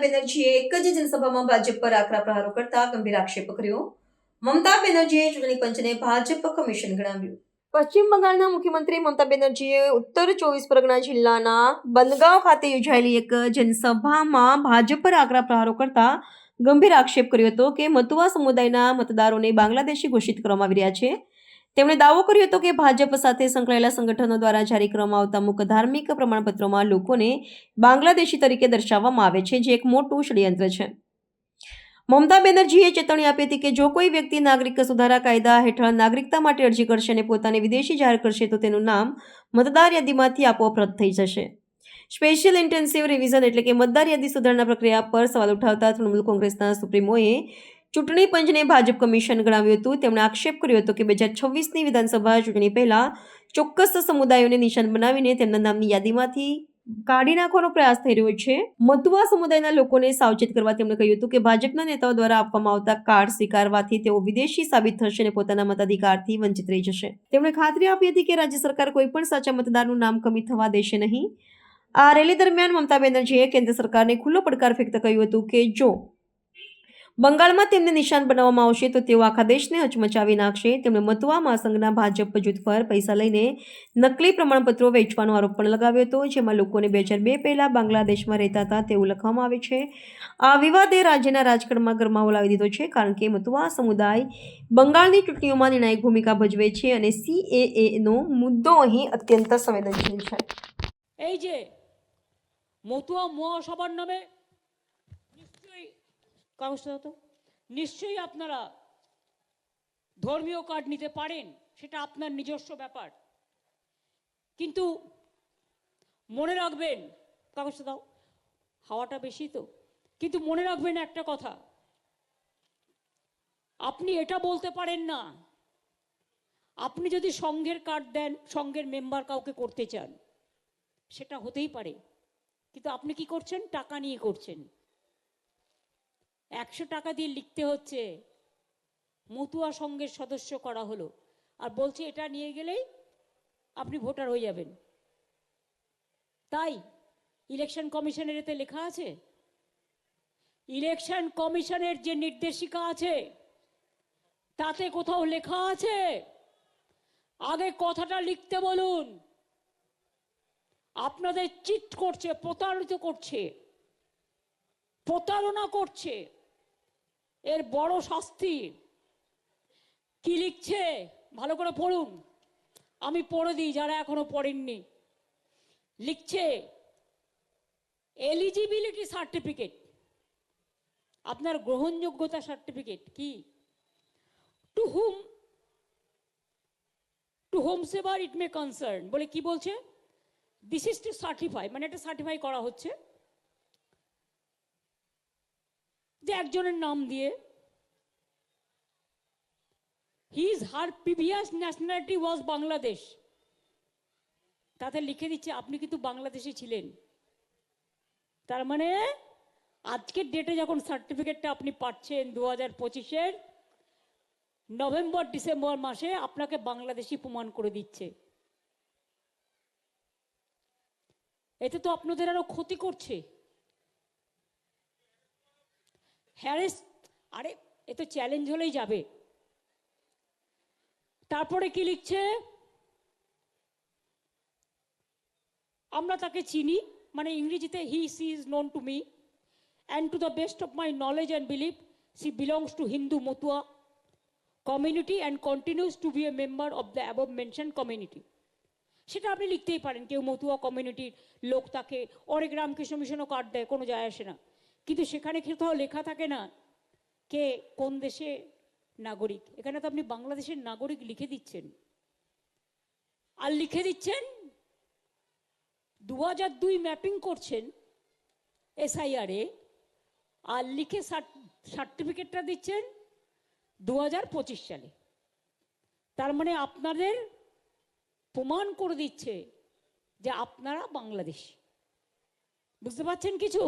બેનર્જીએ એક જ જનસભામાં ભાજપ પર આકરા પ્રહારો કરતા ગંભીર આક્ષેપ કર્યો. મમતા બેનર્જીએ ચૂંટણી પંચને ભાજપ કમિશન ગણાવ્યું. પશ્ચિમ બંગાળના મુખ્યમંત્રી મમતા બેનર્જીએ ઉત્તર 24 પરગણા જિલ્લાના બનગાંવ ખાતે યોજાયેલી એક જનસભામાં ભાજપ પર આકરા પ્રહારો કરતા ગંભીર આક્ષેપ કર્યો હતો કે મતુઆ સમુદાયના મતદારોને બાંગ્લાદેશી ઘોષિત કરવામાં આવી રહ્યા છે. તેમણે દાવો કર્યો હતો કે ભાજપ સાથે સંકળાયેલા સંગઠનો દ્વારા જારી કરવામાં આવતા અમુક ધાર્મિક પ્રમાણપત્રોમાં લોકોને બાંગ્લાદેશી તરીકે દર્શાવવામાં આવે છે, જે એક મોટું ષડયંત્ર છે. મમતા બેનર્જીએ ચેતવણી આપી હતી કે જો કોઈ વ્યક્તિ નાગરિક સુધારા કાયદા હેઠળ નાગરિકતા માટે અરજી કરશે અને પોતાને વિદેશી જાહેર કરશે તો તેનું નામ મતદાર યાદીમાંથી આપોઆપ રદ થઈ જશે. સ્પેશિયલ ઇન્ટેન્સિવ રિવિઝન એટલે કે મતદાર યાદી સુધારણા પ્રક્રિયા પર સવાલ ઉઠાવતા તૃણમૂલ કોંગ્રેસના સુપ્રીમોએ ચૂંટણી પંચને ભાજપ કમિશન ગણાવ્યું હતું. તેમણે આક્ષેપ કર્યો હતો કે 2026ની વિધાનસભા ચૂંટણી પહેલા ચોક્કસ સમુદાયોને નિશાન બનાવીને તેમના નામની યાદીમાંથી કાઢી નાખવાનો પ્રયાસ થઈ રહ્યો છે. મતુઆ સમુદાયના લોકોને સાવચેત કરવા તેમણે કહ્યું હતું કે ભાજપના નેતાઓ દ્વારા આપવામાં આવતા કાર્ડ સ્વીકારવાથી તેઓ વિદેશી સાબિત થશે અને પોતાના મતાધિકારથી વંચિત રહી જશે. તેમણે ખાતરી આપી હતી કે રાજ્ય સરકાર કોઈ પણ સાચા મતદારનું નામ કમી થવા દેશે નહીં. આ રેલી દરમિયાન મમતા બેનર્જીએ કેન્દ્ર સરકારને ખુલ્લો પડકાર ફેંકતા કહ્યું હતું કે જો બંગાળમાં તેમને નિશાન બનાવવામાં આવશે તો તેઓ આખા દેશને હચમચાવી નાખશે. તેમણે મતુઆ મહાસંઘના ભાજપ જૂથ પર પૈસા લઈને નકલી પ્રમાણપત્રો વેચવાનો આરોપ પણ લગાવ્યો હતો, જેમાં લોકોને 2002 પહેલા બાંગ્લાદેશમાં રહેતા હતા તેવું લખવામાં આવે છે. આ વિવાદે રાજ્યના રાજકારણમાં ગરમાવો લાવી દીધો છે, કારણ કે મતુઆ સમુદાય બંગાળની ચૂંટણીઓમાં નિર્ણાયક ભૂમિકા ભજવે છે અને CAA નો મુદ્દો અહીં અત્યંત સંવેદનશીલ છે. এই যে মতুয়া মহাসভার নামে কাগজটা তো নিশ্চয়ই আপনারা ধর্মীয় কার্ড নিতে পারেন, সেটা আপনার নিজস্ব ব্যাপার, কিন্তু মনে রাখবেন, কাগজটা দাও, হাওয়াটা বেশি তো, কিন্তু মনে রাখবেন একটা কথা, আপনি এটা বলতে পারেন না আপনি যদি সংঘের কার্ড দেন, সংঘের মেম্বার কাউকে করতে চান, সেটা হতেই পারে, কিন্তু আপনি কি করছেন? টাকা নিয়ে করছেন। 100 টাকা দিয়ে লিখতে হচ্ছে মতুয়া সংঘের সদস্য করা হলো, আর বলছে এটা নিয়ে গেলেই আপনি ভোটার হয়ে যাবেন। তাই ইলেকশন কমিশনের এতে লেখা আছে, ইলেকশন কমিশনের যে নির্দেশিকা আছে তাতে কোথাও লেখা আছে আগে কথাটা লিখতে বলুন। আপনাদের চিট করছে, প্রতারিত করছে, প্রতারণা করছে, এর বড় শাস্তি। কি লিখছে ভালো করে পড়ুন, আমি পড়ে দিই যারা এখনো পড়েননি। লিখছে এলিজিবিলিটি সার্টিফিকেট, আপনার গ্রহণযোগ্যতা সার্টিফিকেট কি, টু হোমসেভার ইট মে কনসার্ন, বলে কি বলছে, দিস ইজ টু সার্টিফাই, মানে এটা সার্টিফাই করা হচ্ছে যে একজনের নাম দিয়ে হার প্রিভিয়াস ন্যাশনালিটি ওয়াজ বাংলাদেশ, তাতে লিখে দিচ্ছে আপনি কিন্তু বাংলাদেশে ছিলেন। তার মানে আজকের ডেটে যখন সার্টিফিকেটটা আপনি পাচ্ছেন 2025-এর নভেম্বর ডিসেম্বর মাসে, আপনাকে বাংলাদেশি প্রমাণ করে দিচ্ছে। এতে তো আপনাদের আরো ক্ষতি করছে, হ্যারেস। আরে এ তো চ্যালেঞ্জ হলেই যাবে। তারপরে কি লিখছে, আমরা তাকে চিনি, মানে ইংরেজিতে he she is known to me and to the best of my knowledge and believe she belongs to Hindu Matua community and continues to be a member of the above mention community. সেটা আপনি লিখতেই পারেন, কেউ মতুয়া কমিউনিটির লোক তাকে অনেক রামকৃষ্ণ মিশনও কার্ড দেয়, কোনো যায় আসে না, কিন্তু সেখানে কোথাও লেখা থাকে না কে কোন দেশে নাগরিক। এখানে তো আপনি বাংলাদেশের নাগরিক লিখে দিচ্ছেন, আর লিখে দিচ্ছেন 2002 ম্যাপিং করছেন SIR এ, আর লিখে সার্টিফিকেটটা দিচ্ছেন 2025 সালে। তার মানে আপনাদের প্রমাণ করে দিচ্ছে যে আপনারা বাংলাদেশি। বুঝতে পারছেন কিছু?